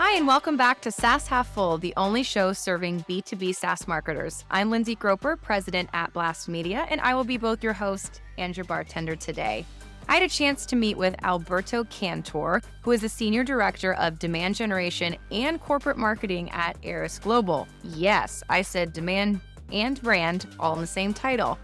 Hi, and welcome back to SaaS Half Full, the only show serving B2B SaaS marketers. I'm Lindsay Groper, president at Blast Media, and I will be both your host and your bartender today. I had a chance to meet with Alberto Cantor, who is the Senior Director of Demand Generation and Corporate Marketing at ArisGlobal. Yes, I said demand and brand all in the same title.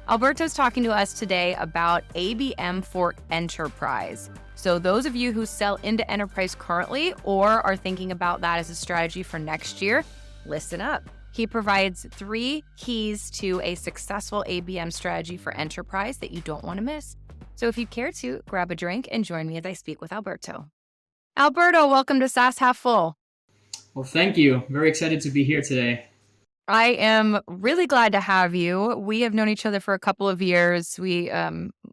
Alberto's talking to us today about ABM for Enterprise. So those of you who sell into enterprise currently or are thinking about that as a strategy for next year, listen up. He provides 3 keys to a successful ABM strategy for enterprise that you don't want to miss. So if you care to, grab a drink and join me as I speak with Alberto. Alberto, welcome to SaaS Half Full. Well, thank you. Very excited to be here today. I am really glad to have you. We have known each other for a couple of years. We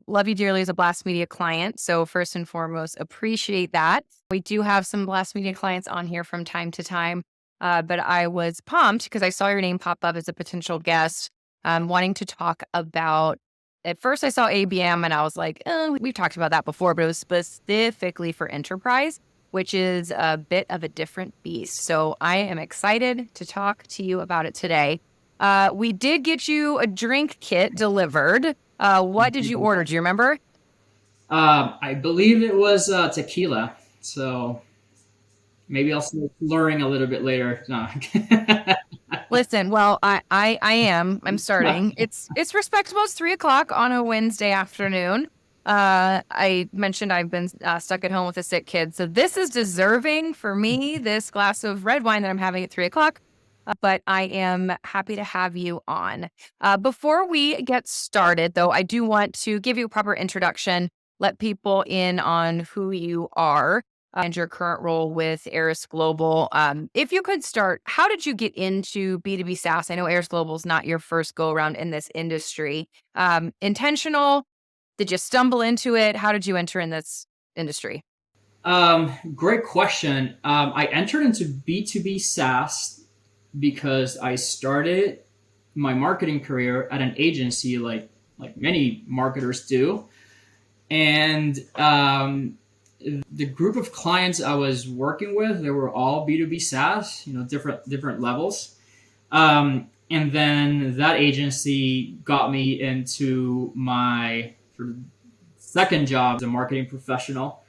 love you dearly as a Blast Media client. So first and foremost, appreciate that. We do have some Blast Media clients on here from time to time, but I was pumped because I saw your name pop up as a potential guest, wanting to talk about, at first I saw ABM and I was like, we've talked about that before, but it was specifically for enterprise, which is a bit of a different beast. So I am excited to talk to you about it today. We did get you a drink kit delivered. What did you order? Do you remember? I believe it was tequila, so maybe I'll start slurring a little bit later. No. Listen, well, I'm starting. It's respectable. It's 3:00 on a Wednesday afternoon. I mentioned I've been stuck at home with a sick kid. So this is deserving for me, this glass of red wine that I'm having at 3:00. But I am happy to have you on. Before we get started, though, I do want to give you a proper introduction, let people in on who you are and your current role with ArisGlobal. If you could start, how did you get into B2B SaaS? I know ArisGlobal is not your first go around in this industry. Intentional? Did you stumble into it? How did you enter in this industry? Great question. I entered into B2B SaaS because I started my marketing career at an agency like many marketers do. And the group of clients I was working with, they were all B2B SaaS, different levels. And then that agency got me into my sort of second job as a marketing professional.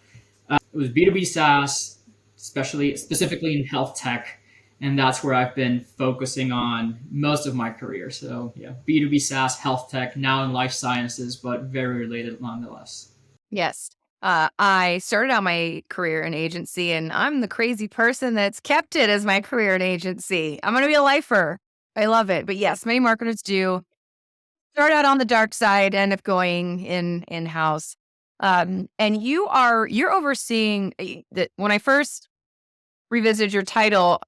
It was B2B SaaS, specifically in health tech. And that's where I've been focusing on most of my career. So yeah, B2B SaaS, health tech, now in life sciences, but very related nonetheless. Yes. I started out my career in agency, and I'm the crazy person that's kept it as my career in agency. I'm going to be a lifer. I love it. But yes, many marketers do start out on the dark side, end up going in-house. And you're overseeing that. When I first revisited your title,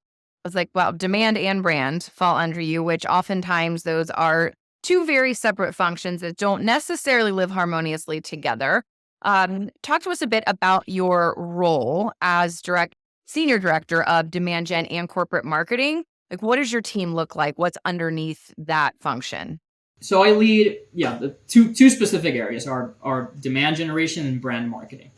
I was like, wow, demand and brand fall under you, which oftentimes those are 2 very separate functions that don't necessarily live harmoniously together. Talk to us a bit about your role as senior director of demand gen and corporate marketing. Like, what does your team look like? What's underneath that function? So I lead, the two specific areas are demand generation and brand marketing.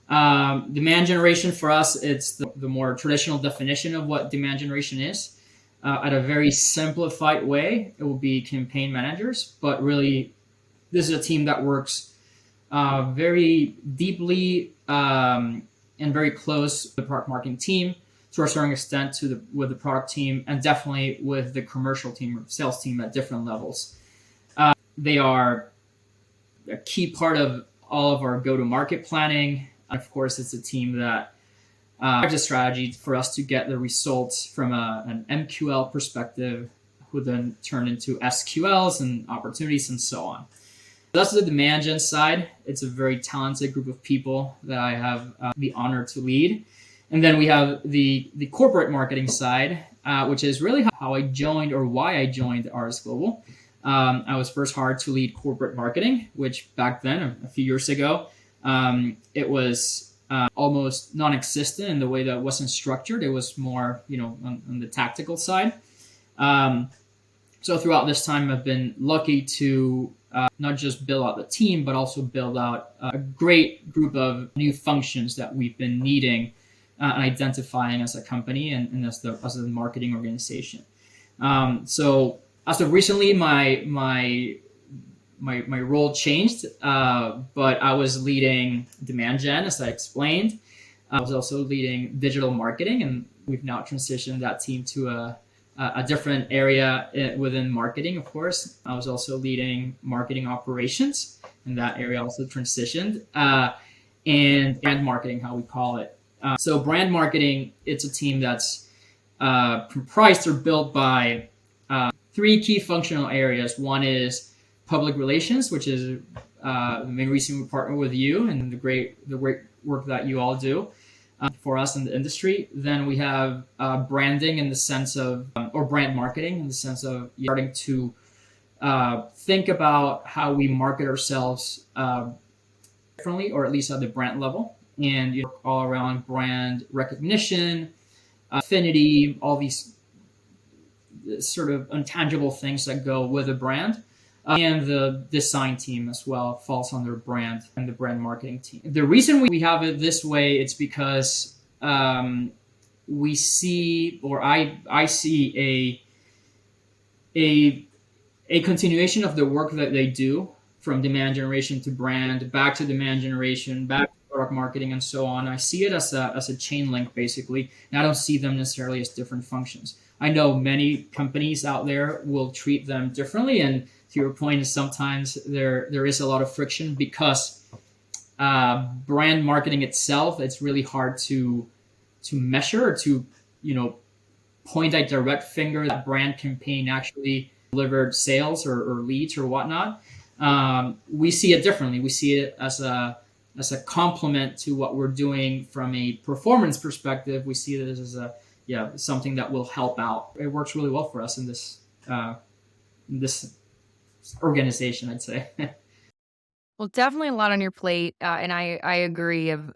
Demand generation for us, it's the more traditional definition of what demand generation is. At a very simplified way, it will be campaign managers, but really this is a team that works very deeply and very close with the product marketing team to a certain extent with the product team, and definitely with the commercial team or sales team at different levels. They are a key part of all of our go-to-market planning. Of course, it's a team that has a strategy for us to get the results from an MQL perspective, who then turn into SQLs and opportunities and so on. That's the demand gen side. It's a very talented group of people that I have the honor to lead. And then we have the corporate marketing side, which is really how I joined, or why I joined ArisGlobal. I was first hired to lead corporate marketing, which back then, a few years ago, it was almost non-existent in the way that it wasn't structured. It was more, on the tactical side. So throughout this time, I've been lucky to not just build out the team, but also build out a great group of new functions that we've been needing and identifying as a company and as the marketing organization. So as of recently, my role changed, but I was leading demand gen, as I explained. I was also leading digital marketing, and we've now transitioned that team to a different area within marketing, of course. I was also leading marketing operations, and that area also transitioned, and brand marketing, how we call it. So brand marketing, it's a team that's comprised or built by three key functional areas. One is public relations, which is the main reason we partner with you and the great work that you all do for us in the industry. Then we have branding in the sense of, or brand marketing in the sense of starting to think about how we market ourselves differently, or at least at the brand level, and all around brand recognition, affinity, all these sort of intangible things that go with a brand. And the design team as well falls under brand and the brand marketing team. The reason we have it this way, it's because we see, or I see a continuation of the work that they do from demand generation to brand, back to demand generation, back to product marketing, and so on. I see it as a chain link, basically, and I don't see them necessarily as different functions. I know many companies out there will treat them differently, and to your point, sometimes there is a lot of friction because brand marketing itself, it's really hard to measure, or to point a direct finger that brand campaign actually delivered sales or leads or whatnot. We see it differently. We see it as a complement to what we're doing from a performance perspective. We see this as something that will help out. It works really well for us in this organization, I'd say. Well, definitely a lot on your plate, and I agree of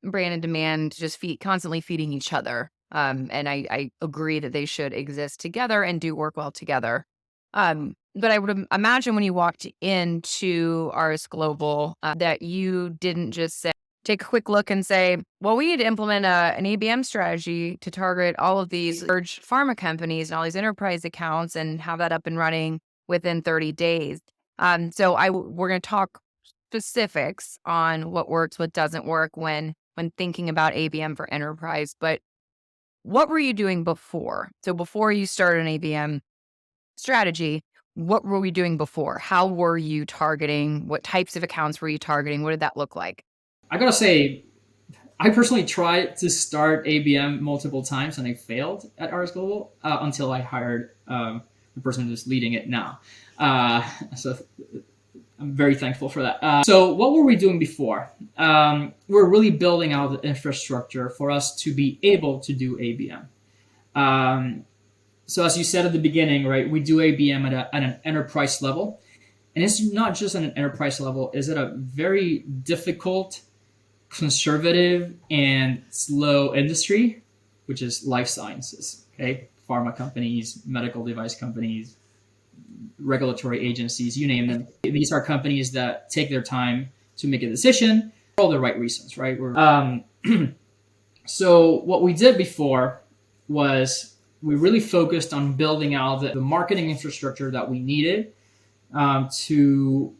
brand and demand just constantly feeding each other. And I agree that they should exist together and do work well together. But I would imagine when you walked into ArisGlobal that you didn't just take a quick look and say, well, we need to implement an ABM strategy to target all of these large pharma companies and all these enterprise accounts and have that up and running within 30 days. So we're going to talk specifics on what works, what doesn't work when thinking about ABM for enterprise. But what were you doing before? So before you started an ABM strategy, what were we doing before? How were you targeting? What types of accounts were you targeting? What did that look like? I gotta say, I personally tried to start ABM multiple times and I failed at ArisGlobal until I hired the person who's leading it now. So I'm very thankful for that. So what were we doing before? We're really building out the infrastructure for us to be able to do ABM. So as you said at the beginning, right, we do ABM at an enterprise level. And it's not just at an enterprise level, it's at a very difficult, conservative, and slow industry, which is life sciences, okay? Pharma companies, medical device companies, regulatory agencies, you name them. These are companies that take their time to make a decision for all the right reasons, right? So what we did before was we really focused on building out the marketing infrastructure that we needed to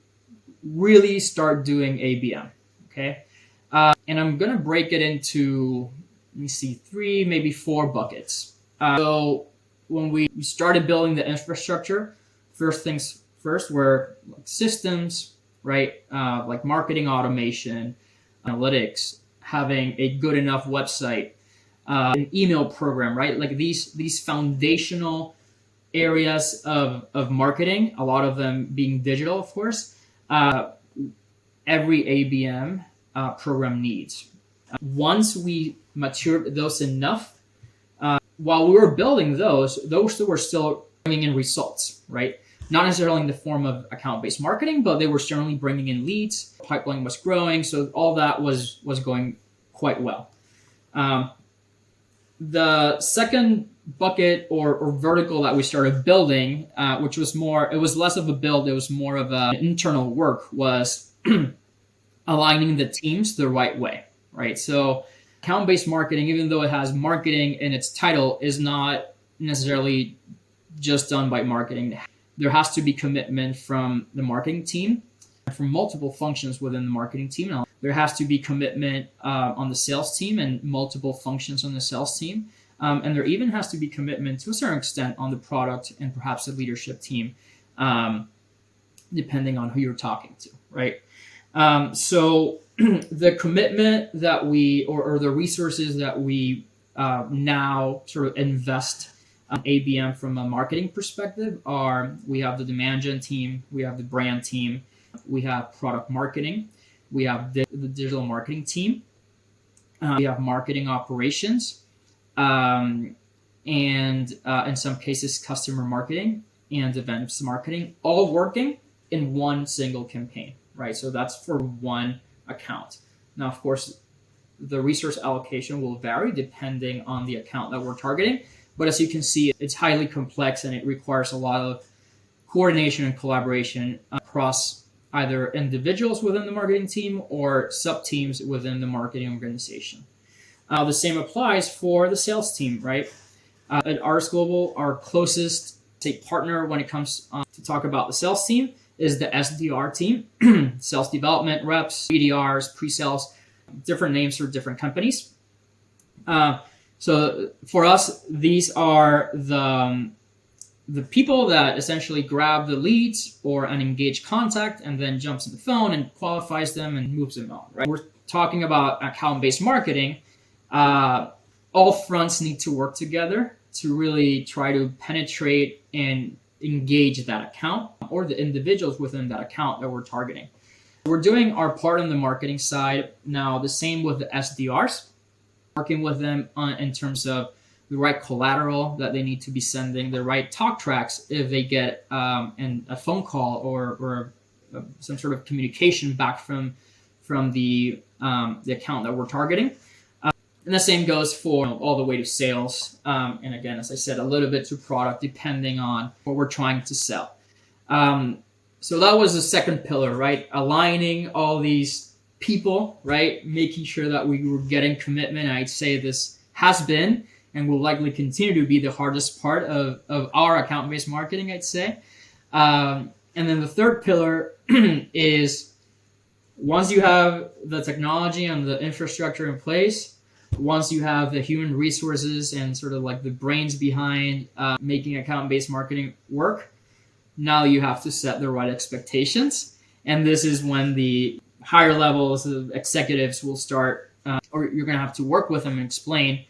really start doing ABM, okay? And I'm going to break it into, let me see, 3, maybe 4 buckets. So when we started building the infrastructure, first things first were systems, right? Like marketing automation, analytics, having a good enough website, an email program, right? Like these foundational areas of marketing, a lot of them being digital, of course, every ABM program needs. Once we matured those enough, while we were building those were still bringing in results, right? Not necessarily in the form of account-based marketing, but they were certainly bringing in leads. Pipeline was growing, so all that was going quite well. The second bucket or vertical that we started building, which was it was less of a build, it was more of an internal work, was aligning the teams the right way, right? So Account-based marketing, even though it has marketing in its title, is not necessarily just done by marketing. There has to be commitment from the marketing team, from multiple functions within the marketing team. There has to be commitment on the sales team and multiple functions on the sales team. And there even has to be commitment to a certain extent on the product and perhaps the leadership team, depending on who you're talking to, right? So the commitment that we, or the resources that we now sort of invest ABM from a marketing perspective are, we have the demand gen team, we have the brand team, we have product marketing, we have the digital marketing team, we have marketing operations, and in some cases customer marketing and events marketing, all working in one single campaign, right? So that's for one account. Now, of course, the resource allocation will vary depending on the account that we're targeting. But as you can see, it's highly complex and it requires a lot of coordination and collaboration across either individuals within the marketing team or sub-teams within the marketing organization. The same applies for the sales team, right? At ArisGlobal, our closest partner when it comes to talk about the sales team is the SDR team, sales development reps, BDRs, pre-sales, different names for different companies. So for us, these are the people that essentially grab the leads or an engaged contact and then jumps on the phone and qualifies them and moves them on, right? We're talking about account-based marketing. All fronts need to work together to really try to penetrate and engage that account or the individuals within that account that we're targeting. We're doing our part on the marketing side now, the same with the SDRs, working with them in terms of the right collateral that they need to be sending, the right talk tracks if they get a phone call or some sort of communication back from the account that we're targeting. And the same goes for all the way to sales. And again, as I said, a little bit to product, depending on what we're trying to sell. So that was the second pillar, right? Aligning all these people, right? Making sure that we were getting commitment. I'd say this has been and will likely continue to be the hardest part of our account-based marketing, I'd say. And then the third pillar is once you have the technology and the infrastructure in place, once you have the human resources and sort of like the brains behind making account-based marketing work, now you have to set the right expectations. And this is when the higher levels of executives will start, or you're going to have to work with them and explain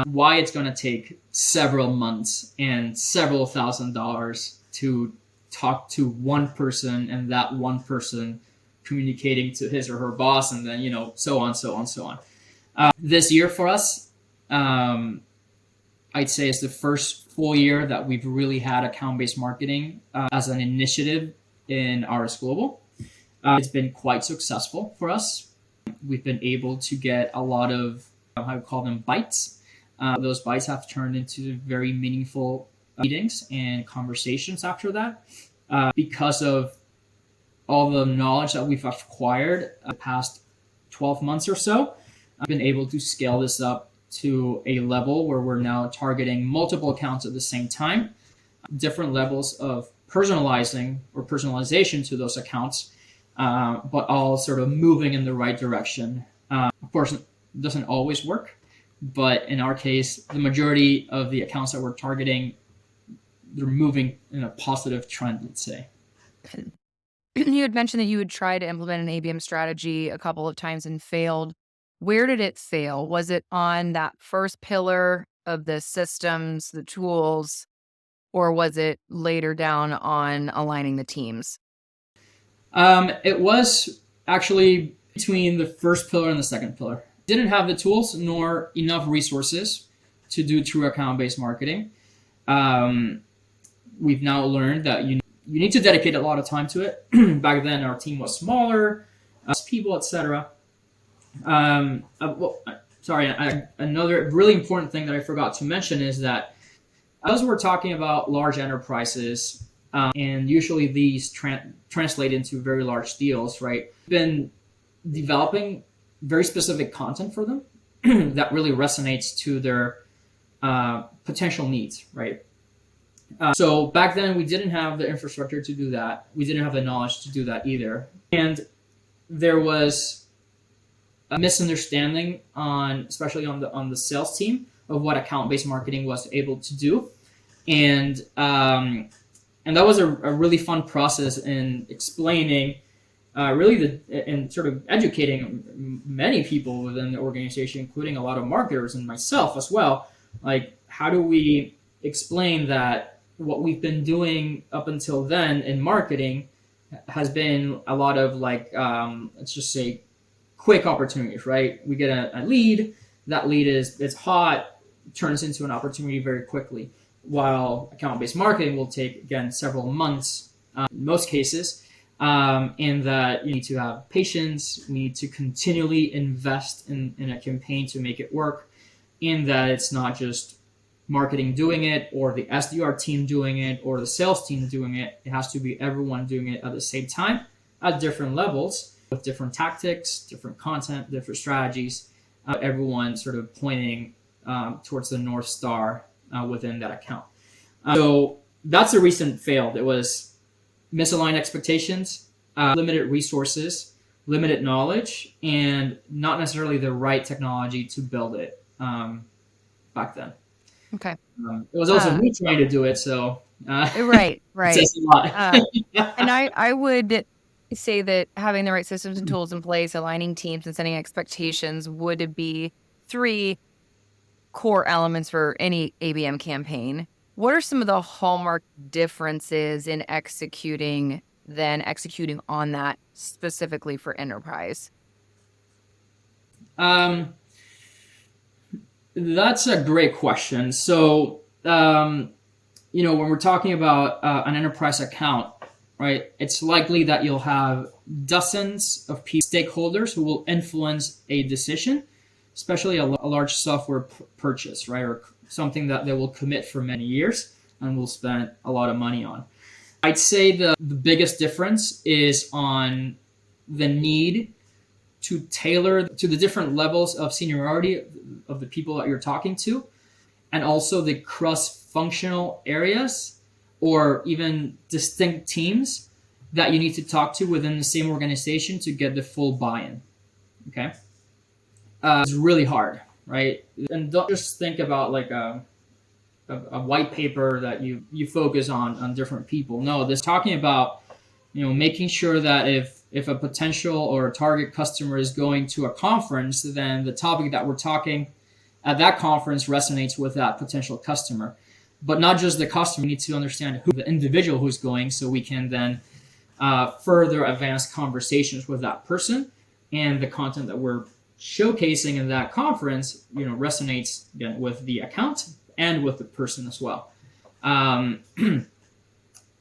why it's going to take several months and several $1,000s to talk to one person and that one person communicating to his or her boss, and then, so on, so on, so on. This year for us, I'd say it's the first full year that we've really had account-based marketing as an initiative in ArisGlobal. It's been quite successful for us. We've been able to get a lot of, I would call them bites. Those bites have turned into very meaningful meetings and conversations after that because of all the knowledge that we've acquired the past 12 months or so. I've been able to scale this up to a level where we're now targeting multiple accounts at the same time, different levels of personalization to those accounts, but all sort of moving in the right direction. Of course, it doesn't always work, but in our case, the majority of the accounts that we're targeting, they're moving in a positive trend, let's say. You had mentioned that you would try to implement an ABM strategy a couple of times and failed. Where did it fail? Was it on that first pillar of the systems, the tools, or was it later down on aligning the teams? It was actually between the first pillar and the second pillar. Didn't have the tools nor enough resources to do true account-based marketing. We've now learned that you need to dedicate a lot of time to it. Back then, our team was smaller, people, etc. Another really important thing that I forgot to mention is that as we're talking about large enterprises, and usually these translate into very large deals, right? We've been developing very specific content for them that really resonates to their potential needs, right? So back then we didn't have the infrastructure to do that. We didn't have the knowledge to do that either. And there was a misunderstanding especially on the sales team, of what account-based marketing was able to do. And that was a really fun process in explaining and sort of educating many people within the organization, including a lot of marketers and myself as well. Like, how do we explain that what we've been doing up until then in marketing has been a lot of let's just say quick opportunities, right? We get a lead, that lead it's hot, turns into an opportunity very quickly, while account-based marketing will take, again, several months in most cases. And that you need to have patience, you need to continually invest in a campaign to make it work, and that it's not just marketing doing it or the SDR team doing it or the sales team doing it. It has to be everyone doing it at the same time at different levels with different tactics, different content, different strategies, everyone sort of pointing towards the North Star within that account. So that's a recent fail. It was misaligned expectations, limited resources, limited knowledge, and not necessarily the right technology to build it back then. Okay. It was also me trying to do it, so right. it says a lot. And I would say that having the right systems and tools in place, aligning teams, and setting expectations would be 3 core elements for any ABM campaign. What are some of the hallmark differences in executing on that specifically for enterprise? That's a great question. So, when we're talking about an enterprise account, right, it's likely that you'll have dozens of stakeholders who will influence a decision, especially a large software purchase, right, or something that they will commit for many years and will spend a lot of money on. I'd say the biggest difference is on the need to tailor to the different levels of seniority of the people that you're talking to, and also the cross-functional areas or even distinct teams that you need to talk to within the same organization to get the full buy-in. Okay? It's really hard, right? And don't just think about like a white paper that you focus on different people. No, this talking about making sure that if a potential or a target customer is going to a conference, then the topic that we're talking at that conference resonates with that potential customer. But not just the customer, we need to understand who the individual who's going, so we can then further advance conversations with that person, and the content that we're showcasing in that conference resonates again with the account and with the person as well.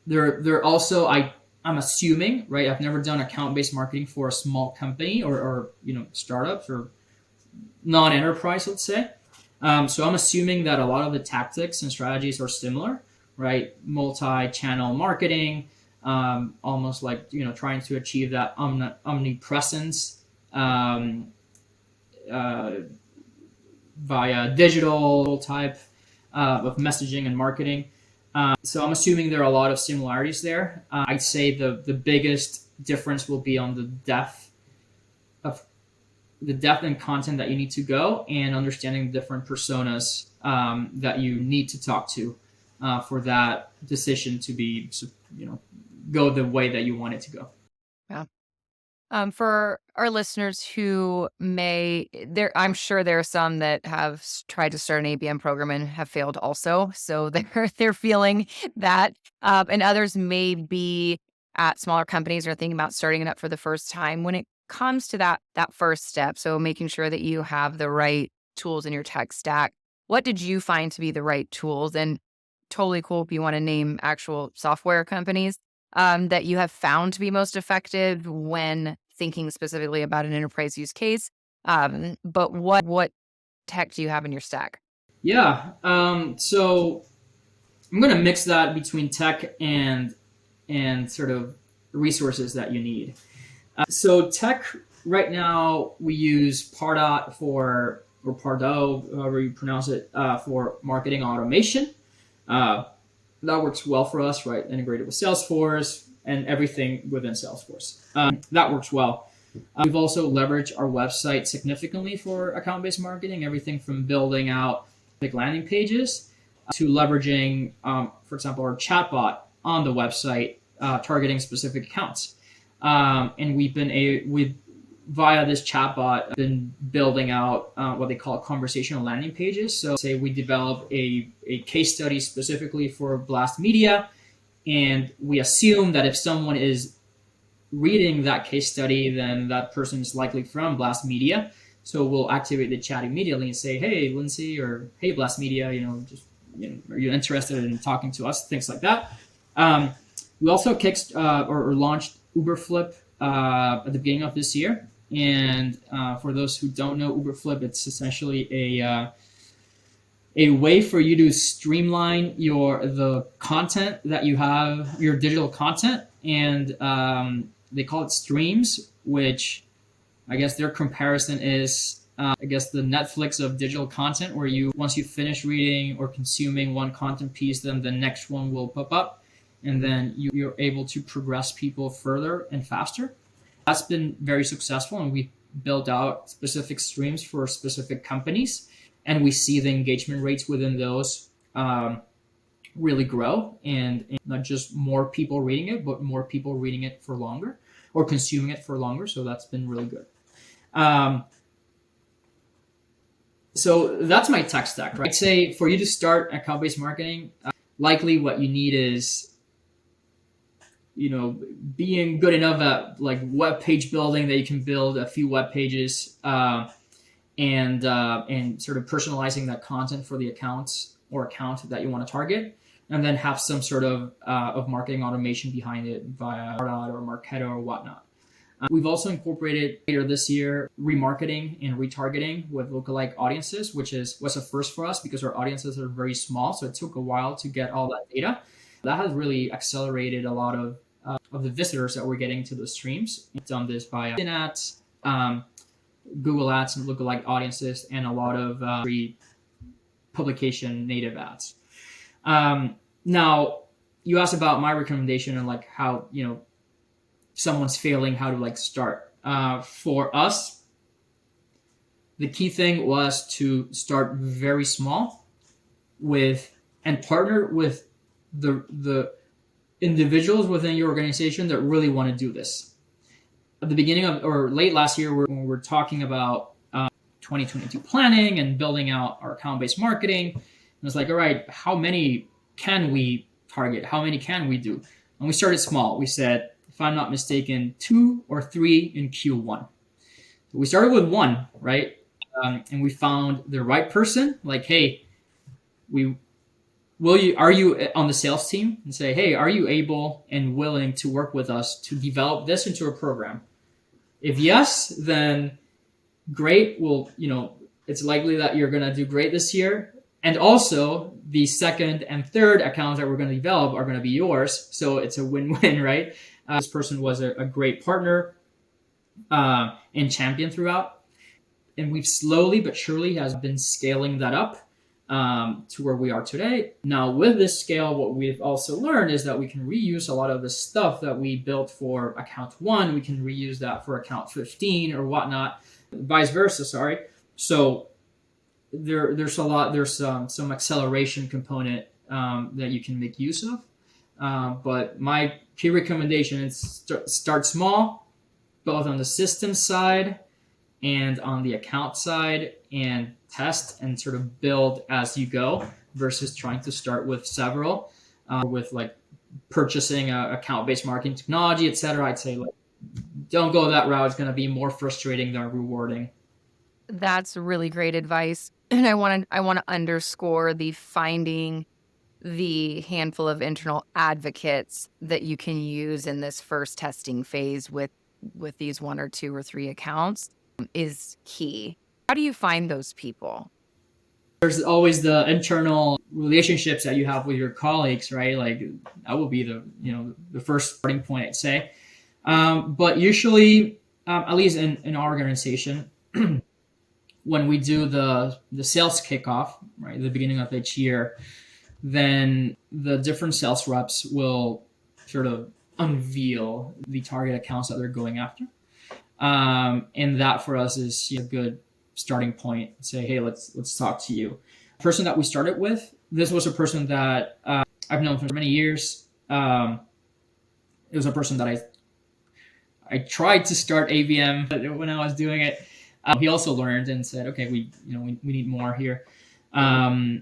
They're also I'm assuming, right? I've never done account-based marketing for a small company or startups or non-enterprise, let's say. So I'm assuming that a lot of the tactics and strategies are similar, right? Multi-channel marketing, almost like trying to achieve that omnipresence via digital type of messaging and marketing. So I'm assuming there are a lot of similarities there. I'd say the biggest difference will be on the depth and content that you need to go, and understanding the different personas that you need to talk to for that decision to be go the way that you want it to go. Yeah. For our listeners who I'm sure there are some that have tried to start an ABM program and have failed also. So they're feeling that, and others may be at smaller companies or thinking about starting it up for the first time. When it comes to that first step, so making sure that you have the right tools in your tech stack, what did you find to be the right tools? And totally cool if you want to name actual software companies that you have found to be most effective when thinking specifically about an enterprise use case. But what tech do you have in your stack? Yeah. So I'm going to mix that between tech and sort of resources that you need. So tech right now, we use Pardot for or Pardo, however you pronounce it, for marketing automation. That works well for us, right? Integrated with Salesforce and everything within Salesforce. That works well. We've also leveraged our website significantly for account-based marketing, everything from building out big landing pages to leveraging, for example, our chatbot on the website, targeting specific accounts. And we've via this chatbot been building out what they call conversational landing pages. So say we develop a case study specifically for Blast Media, and we assume that if someone is reading that case study, then that person is likely from Blast Media. So we'll activate the chat immediately and say, hey, Lindsay, or hey, Blast Media, are you interested in talking to us? Things like that. We also or launched Uberflip at the beginning of this year. And for those who don't know Uberflip, it's essentially a way for you to streamline the content that you have, your digital content, and they call it streams, which I guess their comparison is the Netflix of digital content, where once you finish reading or consuming one content piece, then the next one will pop up, and then you're able to progress people further and faster. That's been very successful, and we built out specific streams for specific companies, and we see the engagement rates within those really grow, and not just more people reading it, but more people reading it for longer or consuming it for longer. So that's been really good. So that's my tech stack, right? I'd say for you to start account-based marketing, likely what you need is being good enough at like web page building that you can build a few web pages, and sort of personalizing that content for the accounts or account that you want to target, and then have some sort of marketing automation behind it via Pardot or Marketo or whatnot. We've also incorporated later this year remarketing and retargeting with lookalike audiences, which was a first for us because our audiences are very small. So it took a while to get all that data. That has really accelerated a lot of the visitors that we're getting to the streams. We've done this via ads, Google ads and lookalike audiences, and a lot of free publication native ads. Now, you asked about my recommendation and like how, someone's failing, how to like start. For us, the key thing was to start very small and partner with the individuals within your organization that really want to do this. At the beginning of or late last year, when we're talking about 2022 planning and building out our account-based marketing, it was like, all right, how many can we target? How many can we do? And we started small. We said, if I'm not mistaken, 2 or 3 in Q1. So we started with 1, right? And we found the right person. Like, hey, are you on the sales team? And say, hey, are you able and willing to work with us to develop this into a program? If yes, then great. Well, it's likely that you're going to do great this year. And also the second and third accounts that we're going to develop are going to be yours. So it's a win-win, right? This person was a great partner and champion throughout. And we've slowly but surely has been scaling that up to where we are today. Now, with this scale, what we've also learned is that we can reuse a lot of the stuff that we built for account 1. We can reuse that for account 15 or whatnot, vice versa, sorry. So there's some acceleration component that you can make use of. But my key recommendation is start small, both on the system side and on the account side, and test and sort of build as you go versus trying to start with several, with like purchasing account-based marketing technology, etc. I'd say don't go that route. It's going to be more frustrating than rewarding. That's really great advice. And I want to underscore the finding the handful of internal advocates that you can use in this first testing phase with these 1 or 2 or 3 accounts is key. How do you find those people? There's always the internal relationships that you have with your colleagues, right? Like that will be the first starting point, I'd say. But usually, at least in our organization, when we do the sales kickoff, right, at the beginning of each year, then the different sales reps will sort of unveil the target accounts that they're going after. And that for us is a good starting point. Say, hey, let's talk to you. The person that we started with, this was a person that I've known for many years. It was a person that I tried to start ABM, but when I was doing it, he also learned and said, okay, we need more here. I'd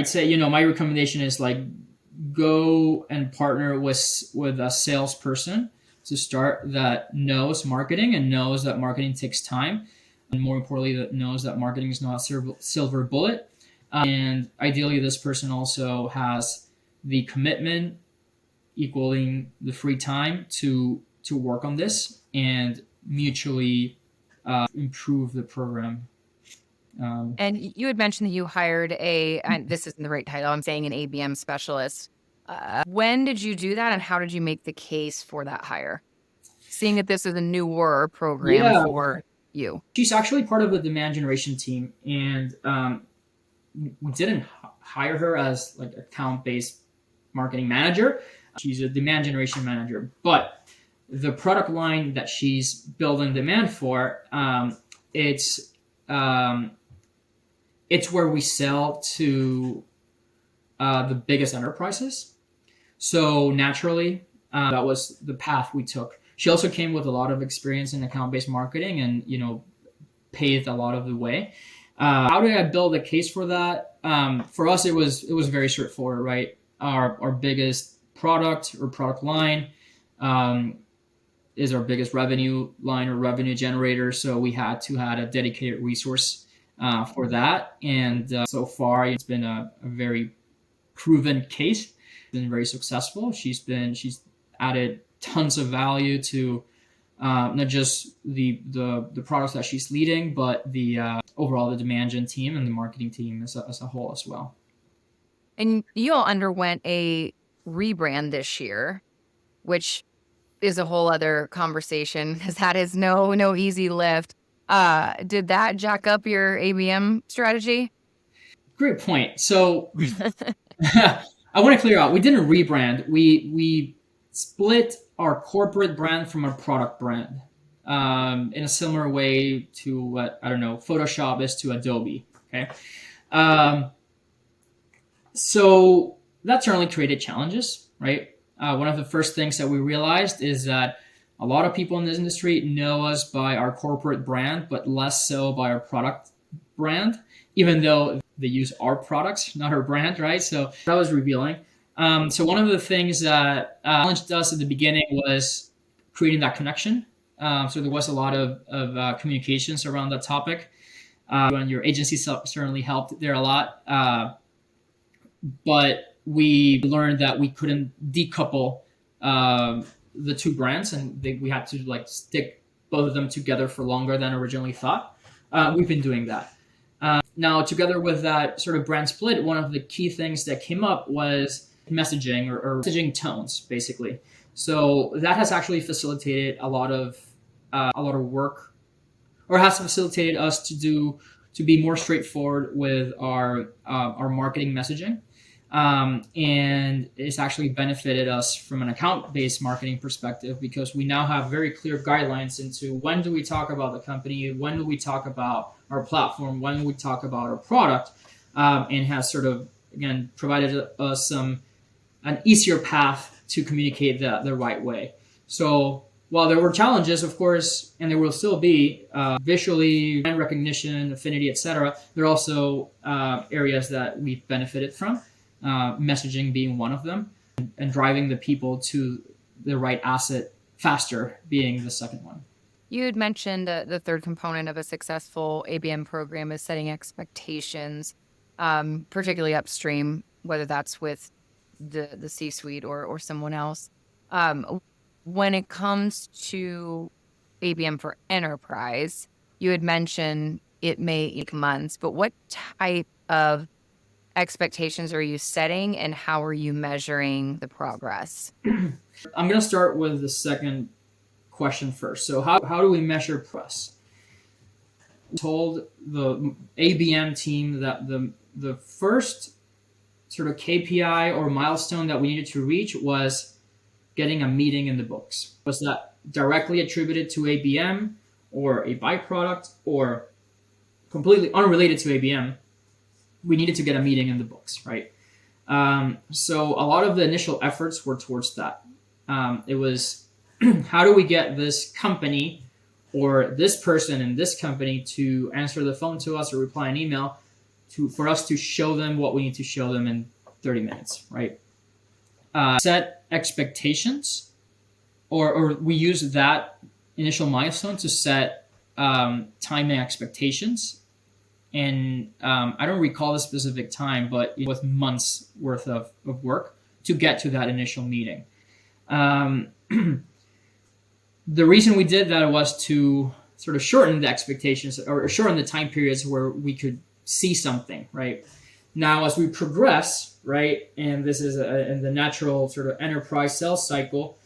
say, my recommendation is like, go and partner with a salesperson to start that knows marketing and knows that marketing takes time. And more importantly, that knows that marketing is not a silver bullet. And ideally, this person also has the commitment equaling the free time to work on this and mutually improve the program. And you had mentioned that you hired and this isn't the right title, I'm saying an ABM specialist. When did you do that, and how did you make the case for that hire? Seeing that this is a newer program for you. She's actually part of the demand generation team, and we didn't hire her as like account-based marketing manager. She's a demand generation manager, but the product line that she's building demand for, it's where we sell to the biggest enterprises. So naturally, that was the path we took. She also came with a lot of experience in account-based marketing and, paved a lot of the way. How did I build a case for that? For us, it was very straightforward, right? Our biggest product or product line is our biggest revenue line or revenue generator. So we had to have a dedicated resource for that. And so far, it's been a very proven case, been very successful. She's added tons of value to not just the products that she's leading, but the overall the demand gen team and the marketing team as a whole as well. And you all underwent a rebrand this year, which is a whole other conversation because that is no easy lift. Did that jack up your ABM strategy? Great point. So I want to clear out, we didn't rebrand. We split our corporate brand from our product brand in a similar way to what, Photoshop is to Adobe. Okay. So that certainly created challenges, right? One of the first things that we realized is that a lot of people in this industry know us by our corporate brand, but less so by our product brand, even though they use our products, not our brand, right? So that was revealing. So one of the things that challenged us at the beginning was creating that connection. So there was a lot of communications around that topic. And your agency certainly helped there a lot. But we learned that we couldn't decouple the two brands, and we had to stick both of them together for longer than originally thought. We've been doing that. Now, together with that sort of brand split, one of the key things that came up was messaging or messaging tones, basically. So that has actually facilitated a lot of work, or has facilitated us to be more straightforward with our marketing messaging. And it's actually benefited us from an account-based marketing perspective because we now have very clear guidelines into when do we talk about the company, when do we talk about our platform, when do we talk about our product, and has sort of, again, provided us an easier path to communicate that the right way. So while there were challenges, of course, and there will still be visually, brand recognition, affinity, etc., there are also areas that we've benefited from. Messaging being one of them, and driving the people to the right asset faster being the second one. You had mentioned the third component of a successful ABM program is setting expectations, particularly upstream, whether that's with the C-suite or someone else. When it comes to ABM for enterprise, you had mentioned it may take months, but what type of expectations are you setting, and how are you measuring the progress? I'm going to start with the second question first. So how do we measure press? We told the ABM team that the first sort of KPI or milestone that we needed to reach was getting a meeting in the books. Was that directly attributed to ABM or a byproduct or completely unrelated to ABM? We needed to get a meeting in the books, right? So a lot of the initial efforts were towards that. It was, how do we get this company or this person in this company to answer the phone to us or reply an email for us to show them what we need to show them in 30 minutes, right? Set expectations, or we use that initial milestone to set timing expectations. And I don't recall the specific time, but it was months worth of work to get to that initial meeting. The reason we did that was to sort of shorten the expectations or shorten the time periods where we could see something, right? Now, as we progress, right, and this is in the natural sort of enterprise sales cycle,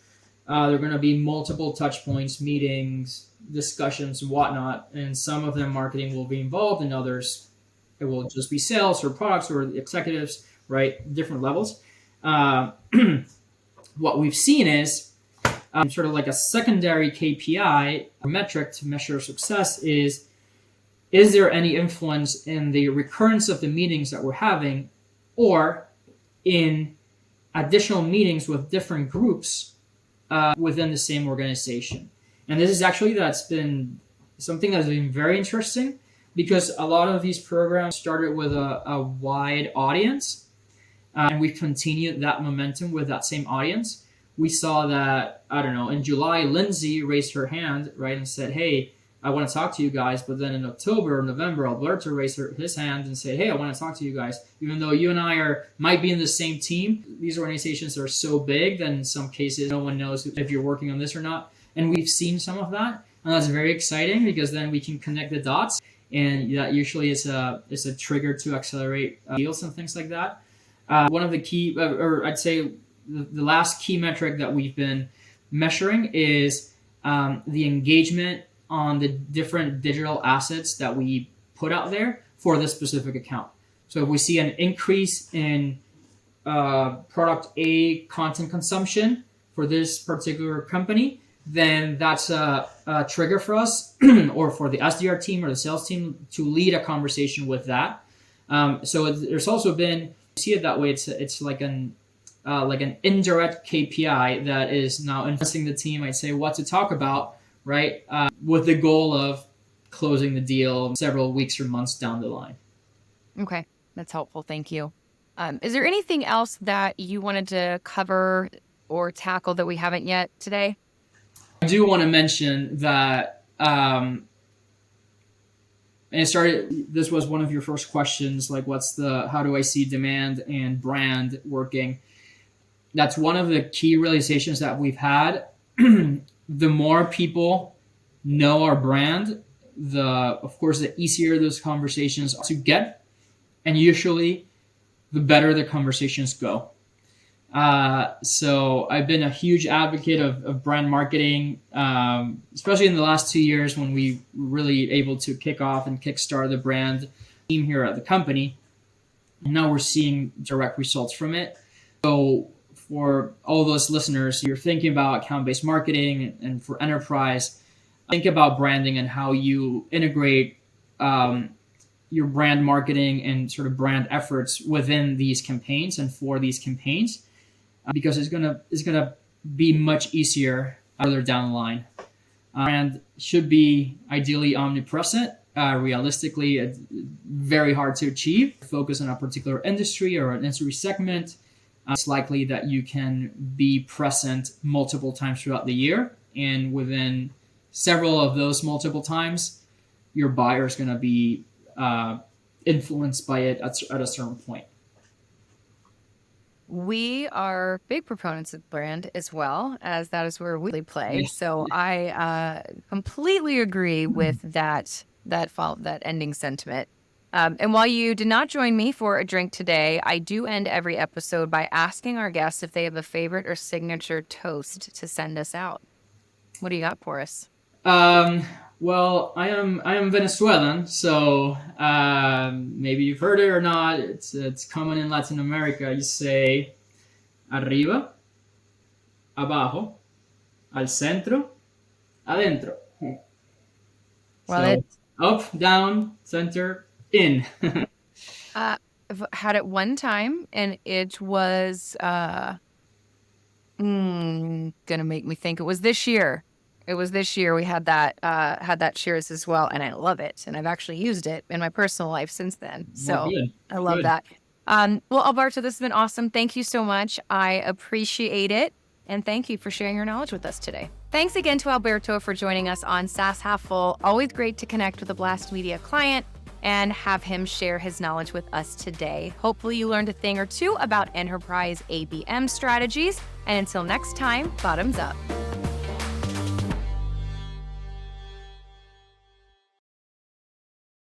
there are going to be multiple touch points, meetings, discussions, and whatnot, and some of them marketing will be involved, and others it will just be sales or products or executives, right? Different levels. What we've seen is sort of like a secondary KPI or metric to measure success is there any influence in the recurrence of the meetings that we're having or in additional meetings with different groups within the same organization? And this is actually that's been something that's been very interesting because a lot of these programs started with a wide audience and we've continued that momentum with that same audience. We saw that, I don't know, in July, Lindsay raised her hand, right, and said, hey, I want to talk to you guys. But then in October or November, Alberto raised his hand and said, hey, I want to talk to you guys. Even though you and I might be in the same team, these organizations are so big that in some cases, no one knows if you're working on this or not. And we've seen some of that. And that's very exciting because then we can connect the dots. And that usually is a trigger to accelerate deals and things like that. One of the key, or I'd say the last key metric that we've been measuring is the engagement on the different digital assets that we put out there for this specific account. So if we see an increase in product A content consumption for this particular company, then that's a trigger for us or for the SDR team or the sales team to lead a conversation with that. So there's also been, see it that way, it's like an indirect KPI that is now influencing the team, I'd say, what to talk about, right? With the goal of closing the deal several weeks or months down the line. Okay, that's helpful. Thank you. Is there anything else that you wanted to cover or tackle that we haven't yet today? I do want to mention that, and this was one of your first questions, like how do I see demand and brand working? That's one of the key realizations that we've had. The more people know our brand, of course, the easier those conversations to get, and usually the better the conversations go. So I've been a huge advocate of brand marketing, especially in the last 2 years when we were really able to kick off and kickstart the brand team here at the company. And now we're seeing direct results from it. So for all those listeners, you're thinking about account-based marketing and for enterprise, think about branding and how you integrate your brand marketing and sort of brand efforts within these campaigns and for these campaigns, because it's gonna be much easier further down the line. Brand should be ideally omnipresent. Realistically, it's very hard to achieve. Focus on a particular industry or an industry segment. It's likely that you can be present multiple times throughout the year, and within several of those multiple times, your buyer is going to be influenced by it at a certain point. We are big proponents of brand as well, as that is where we play. Yes. So I completely agree with that ending sentiment. And while you did not join me for a drink today, I do end every episode by asking our guests if they have a favorite or signature toast to send us out. What do you got for us? Well, I am Venezuelan, so maybe you've heard it or not. It's common in Latin America. You say arriba, abajo, al centro, adentro. Well, So it's up, down, center, in. I've had it one time, and it was gonna make me think. It was this year. We had that Cheers as well, and I love it. And I've actually used it in my personal life since then. Well, So good. I love Good. that. Well, Alberto, this has been awesome. Thank you so much. I appreciate it. And thank you for sharing your knowledge with us today. Thanks again to Alberto for joining us on SaaS Half Full. Always great to connect with a Blast Media client and have him share his knowledge with us today. Hopefully you learned a thing or two about enterprise ABM strategies. And until next time, bottoms up.